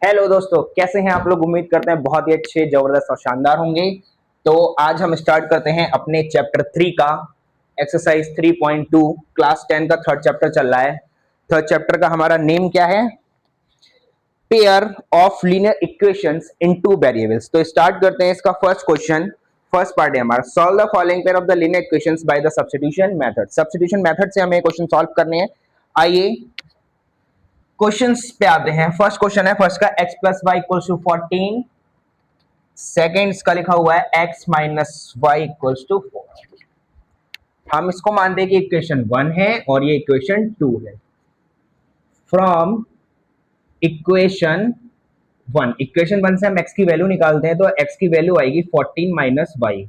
Hello दोस्तों, कैसे हैं आप लोग। उम्मीद करते हैं बहुत ही अच्छे, जबरदस्त और शानदार होंगे। तो आज हम स्टार्ट करते हैं अपने चैप्टर 3 का एक्सरसाइज 3.2। क्लास 10 का थर्ड चैप्टर चल रहा है। थर्ड चैप्टर का हमारा नेम क्या है? Pair of linear equations in two variables. तो स्टार्ट करते हैं इसका फर्स्ट क्वेश्चन। फर्स्ट पार्ट है हमारा, solve the following pair of the linear equations by the substitution method. Substitution method से हमें क्वेश्चन सॉल्व करने हैं। आइए क्वेश्चंस पे आते हैं। फर्स्ट क्वेश्चन है फर्स्ट का, x plus y equals to 14। Second का लिखा हुआ है x minus y equals to 4। हम इसको मानते हैं कि इक्वेशन 1 है और ये इक्वेशन 2 है। फ्रॉम इक्वेशन 1, इक्वेशन 1 से हम x की वैल्यू निकालते हैं तो x की वैल्यू आएगी 14 माइनस वाई।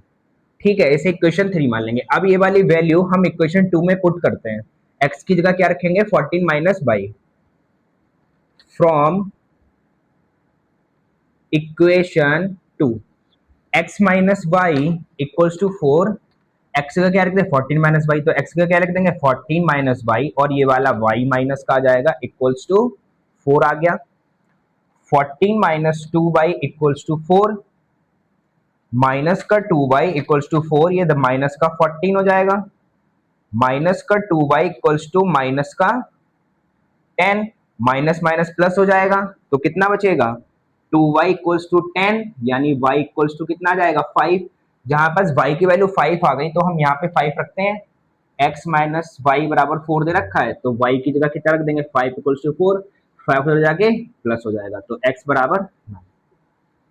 ठीक है, इसे इक्वेशन 3 मान लेंगे। अब ये वाली वैल्यू हम इक्वेशन 2 में पुट करते हैं। x की जगह क्या रखेंगे? 14 minus y. From equation 2, x minus y equals to 4। x का क्या रख दें? 14 माइनस वाई। तो x का क्या रख देंगे? 14 माइनस वाई, और ये वाला y माइनस का आ जाएगा इक्वल्स टू 4 आ गया। 14 minus 2y equals to 4, minus का 2y इक्वल्स टू 4, ये माइनस का 14 हो जाएगा। माइनस का 2y इक्वल्स टू माइनस का 10, माइनस माइनस प्लस हो जाएगा तो कितना बचेगा? 2y इक्वल्स टू 10, यानी y इक्वल्स टू कितना आ जाएगा? 5। जहां पास y की वैल्यू 5 आ गई तो हम यहाँ पे 5 रखते हैं। x माइनस वाई बराबर 4 दे रखा है तो y की जगह कितना रख देंगे? 5 इक्वल्स टू 4। 5 हो जाके प्लस हो जाएगा तो x बराबर 9।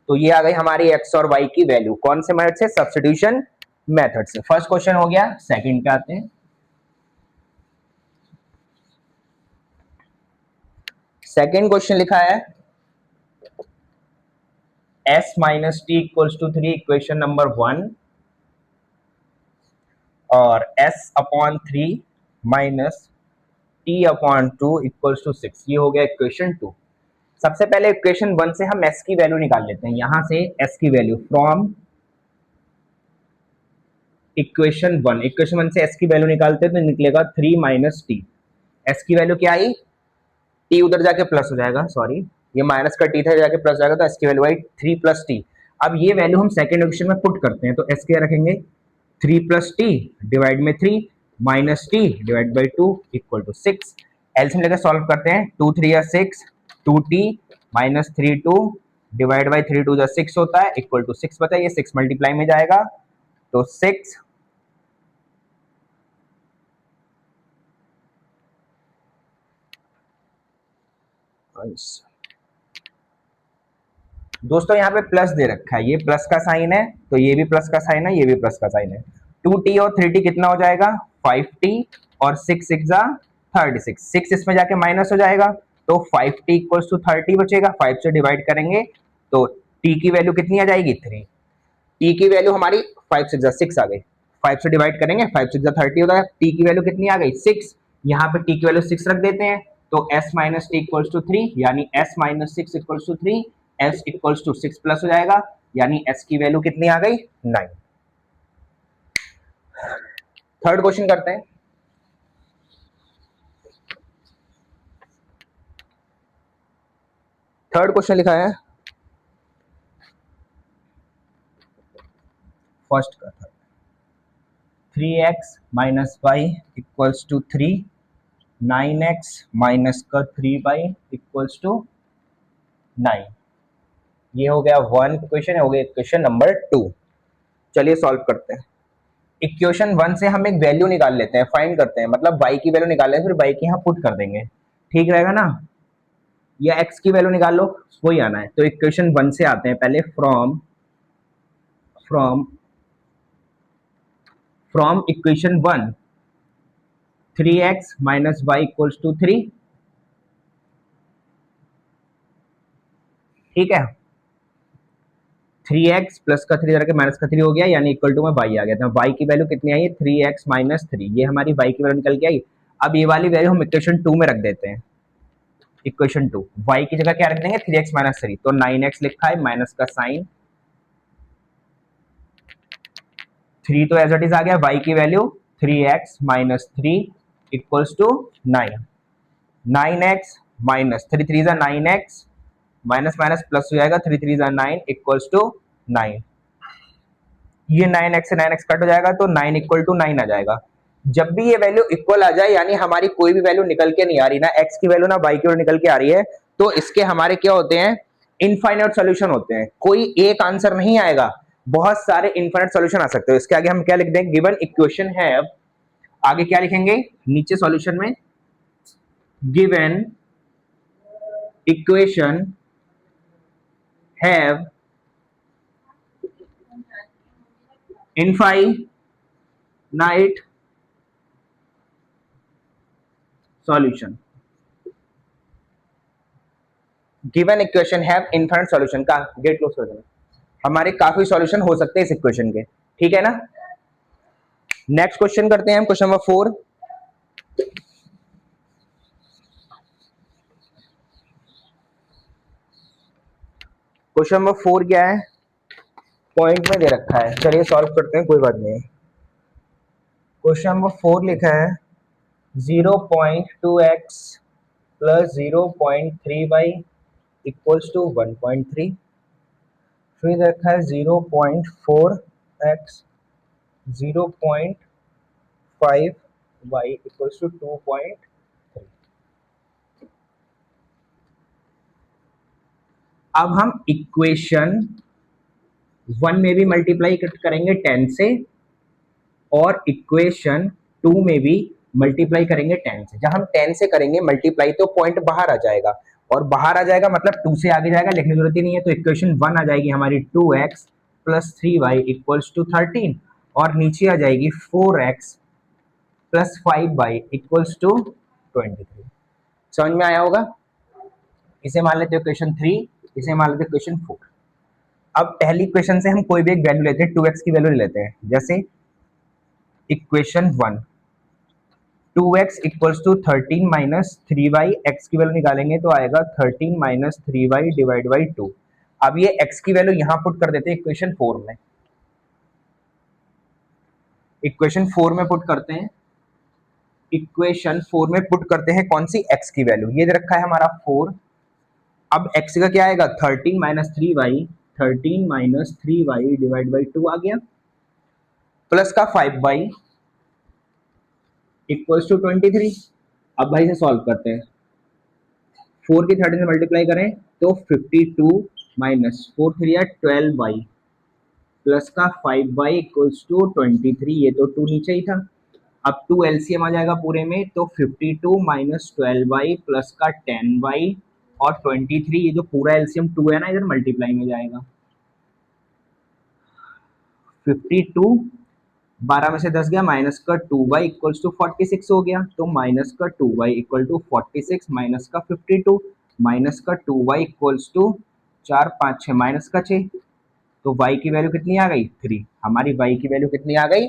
तो ये आ गई हमारी x और y की वैल्यू। कौन से मेथड से? सब्स्टिट्यूशन मेथड से। फर्स्ट क्वेश्चन हो गया। सेकंड पे आते हैं। सेकंड क्वेश्चन लिखा है s minus t equals to 3, equation number 1, और s upon 3 minus t upon 2 equals to 6। ये हो गया इक्वेशन 2। सबसे पहले इक्वेशन 1 से हम s की वैल्यू निकाल लेते हैं। यहां से s की वैल्यू फ्रॉम इक्वेशन 1 से s की वैल्यू निकालते हैं तो निकलेगा 3 माइनस टी। s की वैल्यू क्या आई? t उधर जाके प्लस हो जाएगा, सॉरी, ये माइनस का t था, जाके प्लस हो जाएगा तो s की वैल्यू आई 3 प्लस टी। अब ये वैल्यू हम सेकंड इक्वेशन में पुट करते हैं तो s क्या रखेंगे? 3 प्लस टी डिवाइड में 3 minus t divide by 2 equal to 6। LCM लेकर सॉल्व करते हैं। 2 3 या 6, 2t माइनस 3 2 डिवाइड बाई 3 2 जा 6 होता है इक्वल टू 6 बचा। ये 6 मल्टीप्लाई में जाएगा तो 6 दोस्तों यहाँ पे प्लस दे रखा है, ये प्लस का साइन है तो ये भी प्लस का साइन है, ये भी प्लस का साइन है। 2t और 3t कितना हो जाएगा? 5t, और 6 6 जा 36। 6 इसमें जाके माइनस हो जाएगा तो 5t इक्वल्स टू 30 बचेगा। 5 से डिवाइड करेंगे तो t की वैल्यू कितनी आ जाएगी? 3। t की वैल्यू हमारी 5 6 जा 6 आ गई। 5 से डिवाइड करेंगे, 5 6 जा 30 होता है। t की वैल्यू कितनी आ गई? 6। यहाँ पे t की वैल्यू 6 रख देते हैं तो s minus t equals to 3, यानी s minus 6 equals to 3। s equals to 6 plus हो जाएगा, यानी s की वैल्यू कितनी आ गई? 9। थर्ड क्वेश्चन करते हैं। थर्ड क्वेश्चन लिखा है फर्स्ट का, 3x minus y equals to 3, 9x minus का 3y इक्वल्स टू 9। ये हो गया वन इक्वेशन, हो गया इक्वेशन नंबर 2। चलिए सॉल्व करते हैं। इक्वेशन 1 से हम एक वैल्यू निकाल लेते हैं, फाइंड करते हैं, मतलब y की वैल्यू निकाल लेते हैं, फिर y की यहाँ पुट कर देंगे। ठीक रहेगा ना? या x की वैल्यू निकाल लो, वही आना है। तो इक्वेशन 1 से आते हैं पहले। From from from equation 1, 3x minus y equals to 3। ठीक है, 3x प्लस का 3 करके माइनस का 3 हो गया, यानी इक्वल टू में y आ गया। तो y की वैल्यू कितनी आई है? 3x minus 3। ये हमारी y की वैल्यू निकल के आई। अब ये वाली वैल्यू हम इक्वेशन 2 में रख देते हैं। इक्वेशन 2 y की जगह क्या रख देंगे? 3x माइनस 3, तो 9x लिखा है, माइनस का साइन 3 तो एज इट इज आ गया। y की value 3x minus 3 equals to 9। 9x minus 3 3 9x minus minus plus हो जाएगा, 3 3 9 इक्वल्स टू 9। ये 9x से 9x कट हो जाएगा तो 9 इक्वल टू 9 आ जाएगा। जब भी ये वैल्यू इक्वल आ जाए, यानी हमारी कोई भी वैल्यू निकल के नहीं आ रही, ना x की वैल्यू ना y की वैल्यू निकल के आ रही है, तो इसके हमारे क्या होते हैं, इनफाइनाइट सॉल्यूशन होते हैं। कोई एक आंसर नहीं आएगा, बहुत सारे इनफाइनाइट सॉल्यूशन आ सकते हैं। इसके आगे हम क्या लिख दें, गिवन इक्वेशन है, आगे क्या लिखेंगे नीचे सॉल्यूशन में, given equation have infinite solution. Given equation have infinite solution का गेट क्लोज कर देना। हमारे काफी सॉल्यूशन हो सकते हैं इस इक्वेशन के, ठीक है ना। नेक्स्ट क्वेश्चन करते हैं हम, क्वेश्चन नंबर 4। क्वेश्चन नंबर 4 क्या है, पॉइंट में दे रखा है, चलिए सॉल्व करते हैं, कोई बात नहीं। क्वेश्चन नंबर 4 लिखा है 0.2x plus 0.3y equals to 1.3। फिर रखा है 0.4x 0.5y इक्वल्स टू 2.3। अब हम इक्वेशन 1 में भी मल्टीप्लाई करेंगे 10 से, और इक्वेशन 2 में भी मल्टीप्लाई करेंगे 10 से। जब हम 10 से करेंगे मल्टीप्लाई तो पॉइंट बाहर आ जाएगा, और बाहर आ जाएगा मतलब 2 से आगे जाएगा, लिखने की जरूरत ही नहीं है। तो इक्वेशन 1 आ जाएगी हमारी 2x plus 3y equals to 13, और नीचे आ जाएगी 4x plus 5y equals to 23। समझ में आया होगा। इसे मान लेते हैं इक्वेशन 3, इसे मान लेते हैं इक्वेशन 4। अब पहली इक्वेशन से हम कोई भी एक वैल्यू लेते हैं, 2x की वैल्यू ले लेते हैं। जैसे equation 1 2x equals to 13 minus 3y, x की वैल्यू निकालेंगे तो आएगा 13 माइनस 3y डिवाइड बाई 2। अब ये x की वैल्यू यहां पुट कर देते हैं इक्वेशन 4 में, इक्वेशन 4 में पुट करते हैं, इक्वेशन 4 में पुट करते हैं कौन सी, x की वैल्यू, ये दे रखा है हमारा 4। अब x का क्या आएगा 13 minus 3y, 13 minus 3y divide by 2 आ गया, प्लस का 5y इक्वल्स टू 23। अब भाई से सॉल्व करते हैं, 4 की 13 से मल्टीप्लाई करें तो 52 माइनस 4 3 12y प्लस का 5y इक्वल्स टू 23, ये तो 2 नीचे ही था। अब 2 एलसीएम आ जाएगा पूरे में, तो 52 माइनस 12y प्लस का 10y और 23, ये जो पूरा एलसीएम 2 है ना, इधर मल्टीप्लाई में जाएगा। 52 12 में से 10 गया, माइनस का 2y इक्वल्स टू 46 हो गया, तो माइनस का 2y इक्वल टू 46 माइनस का 52, माइनस का 2y इक्वल्स टू 4 5 6 माइनस का 6, तो y की वैल्यू कितनी आ गई 3। हमारी y की वैल्यू कितनी आ गई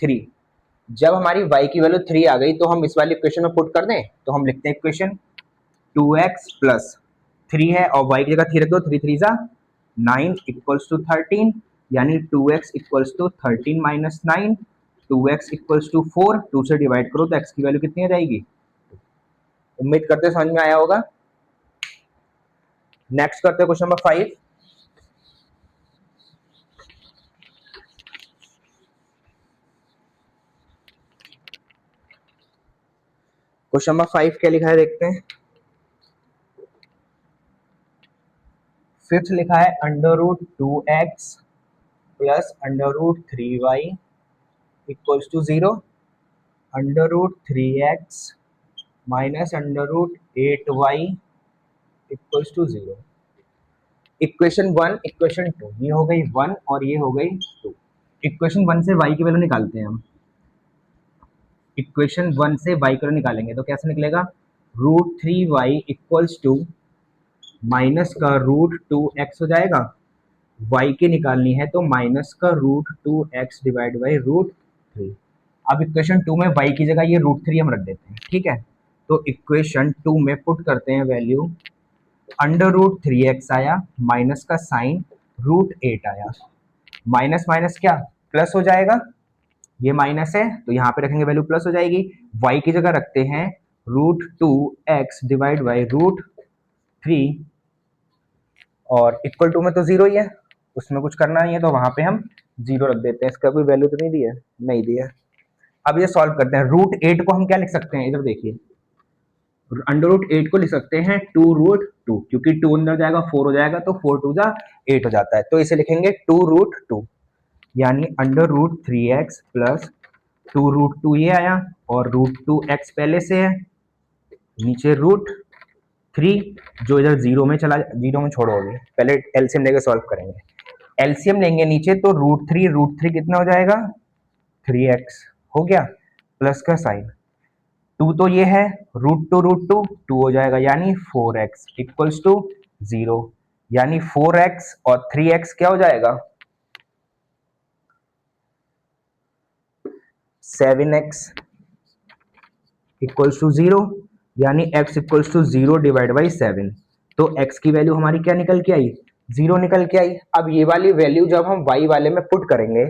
3। जब हमारी y की वैल्यू 3 आ गई तो हम इस वाली इक्वेशन में पुट कर दें, तो हम लिखते हैं इक्वेशन 2x प्लस 3 है और y की जगह 3 रख दो, 3 3 जा 9 इक्वल्स टू 13, यानी 2x equals to 13 minus 9, 2x equals to 4, 2 से डिवाइड करो तो x की वैल्यू कितनी आ जाएगी। उम्मीद करते समझ में आया होगा। नेक्स्ट करते हैं क्वेश्चन नंबर 5। क्वेश्चन नंबर 5 क्या लिखा है देखते हैं। फिफ्थ लिखा है under root 2x plus under root 3y equals to 0, under root 3x minus under root 8y equals to 0। Equation 1 equation 2, ये हो गई 1 और ये हो गई 2। इक्वेशन 1 से y की वैल्यू निकालते हैं हम। इक्वेशन 1 से y की वैल्यू निकालेंगे तो कैसे निकलेगा, root 3y equals to minus का रूट 2x हो जाएगा, y की निकालनी है तो माइनस का root 2x divide by root 3। अब इक्वेशन 2 में y की जगह ये रूट 3 हम रख देते हैं, ठीक है। तो इक्वेशन 2 में पुट करते हैं वैल्यू, अंडर रूट 3x आया, माइनस का साइन रूट 8 आया, माइनस माइनस क्या प्लस हो जाएगा, ये माइनस है तो यहाँ पे रखेंगे वैल्यू प्लस हो जाएगी। y की जगह रखते हैं root 2x divide by root 3 और इक्वल टू में तो जीरो ही है, उसमें कुछ करना नहीं है, तो वहां पे हम जीरो रख देते हैं। इसका कोई वैल्यू तो नहीं दी है, नहीं दी है। अब ये सॉल्व करते हैं। रूट 8 को हम क्या लिख सकते हैं, इधर देखिए, अंडर रूट 8 को लिख सकते हैं 2√2, क्योंकि 2 अंदर जाएगा 4 हो जाएगा, तो 4 2 जा 8 हो जाता है, तो इसे लिखेंगे 2√2, यानी अंडर रूट 3x प्लस 2√2 ये आया, और √2x पहले से है, नीचे √3 जो इधर जीरो में चला, जीरो में छोड़ोगे, पहले एलसीएम लेके सॉल्व करेंगे। एलसीएम लेंगे नीचे, तो √3 कितना हो जाएगा, 3x हो गया, प्लस का साइन, 2 तो ये है, √2 2 हो जाएगा, यानी 4x इक्वल्स टू 0, यानी 4x और 3x क्या हो जाएगा, 7x इक्वल्स टू 0, यानी x equals to 0 divide by 7। तो x की वैल्यू हमारी क्या निकल के आई, 0 निकल के आई। अब ये वाली वैल्यू जब हम y वाले में पुट करेंगे,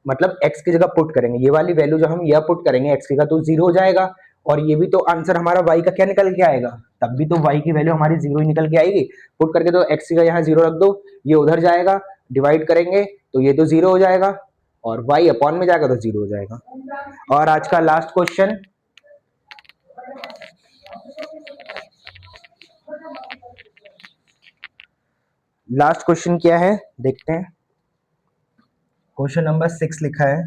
मतलब x की जगह पुट करेंगे, ये वाली वैल्यू जब हम यह पुट करेंगे x की जगह, तो 0 हो जाएगा, और ये भी तो आंसर हमारा y का क्या निकल के आएगा, तब भी तो y की वैल्यू हमारी 0 ही निकल के आएगी। पुट करके तो x की जगह यहाँ 0 रख दो, ये उधर जाएगा, डिवाइड करेंगे तो ये तो 0 हो जाएगा, और y अपॉन में जाएगा तो 0 हो जाएगा। और आज का लास्ट क्वेश्चन, लास्ट क्वेश्चन क्या है देखते हैं। क्वेश्चन नंबर 6 लिखा है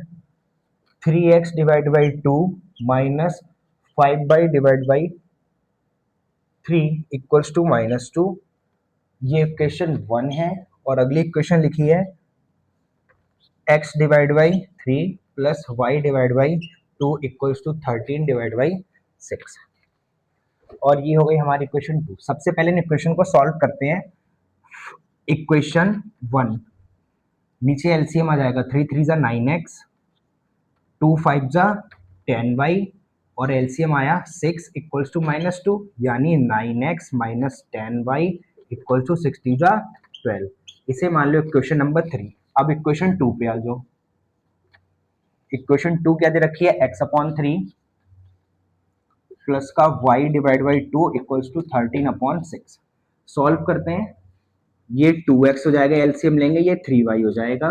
3x divide by 2 minus 5y divide by 3 equals to -2। ये इक्वेशन 1 है, और अगली इक्वेशन लिखी है x divide by 3 plus y divide by 2 equals to 13 divide by 6, और ये हो गई हमारी इक्वेशन 2। सबसे पहले इक्वेशन को सॉल्व करते हैं। इक्वेशन 1, नीचे एलसीएम आ जाएगा, 3 3 जा 9x, 2 5 जा 10y, और एलसीएम आया 6 इक्वल्स टू -2, यानी 9x minus 10y equals to 6 जा 12। इसे मान लो इक्वेशन नंबर 3। अब इक्वेशन 2 पे आ जाओ। इक्वेशन 2 क्या दे रखी है, x/3 प्लस का y divide by 2 equals to 13/6। Solve करते हैं, ये 2x हो जाएगा, एलसीएम लेंगे, ये 3y हो जाएगा,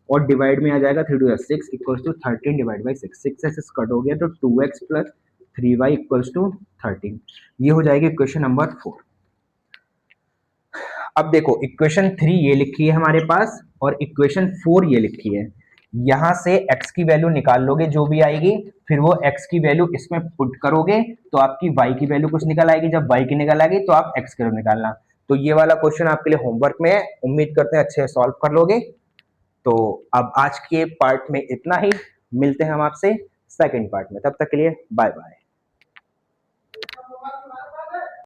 और डिवाइड में आ जाएगा 3 2 6 इक्वल्स टू 13 डिवाइड बाई 6। 6 से कट हो गया, तो 2x plus 3y equals to 13। ये हो जाएगी इक्वेशन नंबर 4। अब देखो, इक्वेशन 3 ये लिखी है हमारे पास, और इक्वेशन 4 ये लिखी है। यहां से x की वैल्यू निकाल लोगे जो भी आएगी, फिर वो x की वैल्यू इसमें पुट करोगे, तो आपकी y की वैल्यू कुछ निकल आएगी। जब y की निकल आएगी तो आप x की वैल्यू निकालना। तो ये वाला क्वेश्चन आपके लिए होमवर्क में है, उम्मीद करते हैं अच्छे से सॉल्व कर लोगे। तो अब आज के पार्ट में इतना ही, मिलते हैं हम आपसे सेकंड पार्ट में, तब तक के लिए बाय बाय।